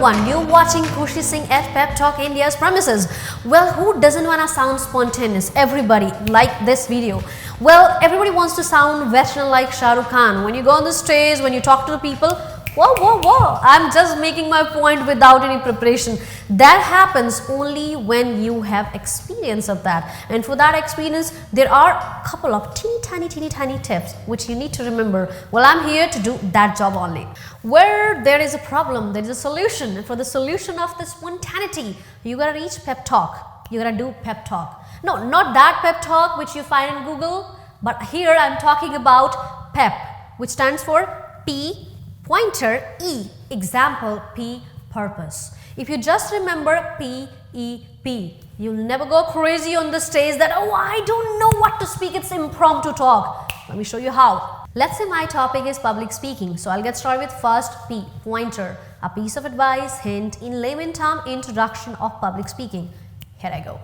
everyone, you're watching Khushi Singh at Pep Talk India's premises. Well, who doesn't want to sound spontaneous? Everybody like this video. Well, everybody wants to sound veteran like Shahrukh Khan. When you go on the stage, when you talk to the people, whoa, I'm just making my point without any preparation. That happens only when you have experience of that. And for that experience, there are a couple of teeny tiny tips which you need to remember. Well, I'm here to do that job only. Where there is a problem, there is a solution. And for the solution of the spontaneity, you gotta reach Pep Talk. You gotta do Pep Talk. No, not that Pep Talk which you find in Google, but here I'm talking about PEP, which stands for P, pointer, E, example, P, purpose. If you just remember P-E-P, you'll never go crazy on the stage that, oh, I don't know what to speak, it's impromptu talk. Let me show you how. Let's say my topic is public speaking. So I'll get started with first P, pointer, a piece of advice, hint, in layman term, introduction of public speaking. Here I go.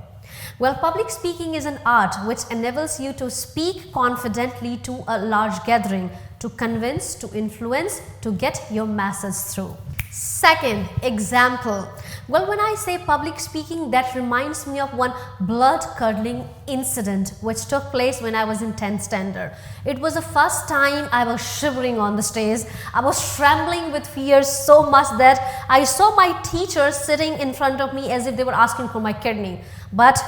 Well, public speaking is an art which enables you to speak confidently to a large gathering, to convince, to influence, to get your message through. Second example. Well, when I say public speaking, that reminds me of one blood-curdling incident which took place when I was in 10th standard. It was the first time I was shivering on the stage. I was trembling with fear so much that I saw my teachers sitting in front of me as if they were asking for my kidney. But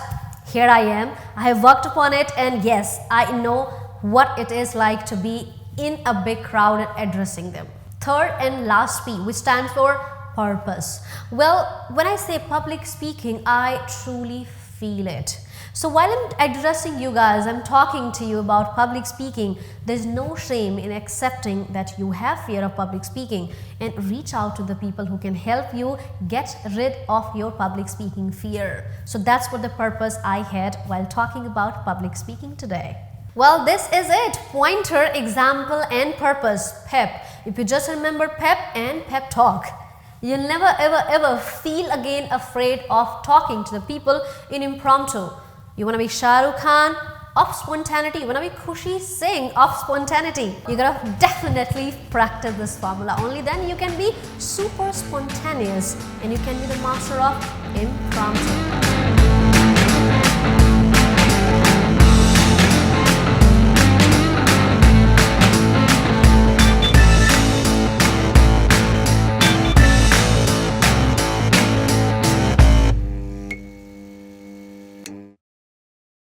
here I am. I have worked upon it, and yes, I know what it is like to be in a big crowd and addressing them. Third and last P, which stands for purpose. Well, when I say public speaking, I truly feel it. So while I'm addressing you guys, I'm talking to you about public speaking, there's no shame in accepting that you have fear of public speaking, and reach out to the people who can help you get rid of your public speaking fear. So that's what the purpose I had while talking about public speaking today. Well, this is it. Pointer, example, and purpose. PEP. If you just remember PEP and Pep Talk, you'll never ever feel again afraid of talking to the people in impromptu. You want to be Shahrukh Khan of spontaneity. You want to be Khushi Singh of spontaneity. You gotta definitely practice this formula. Only then you can be super spontaneous and you can be the master of impromptu.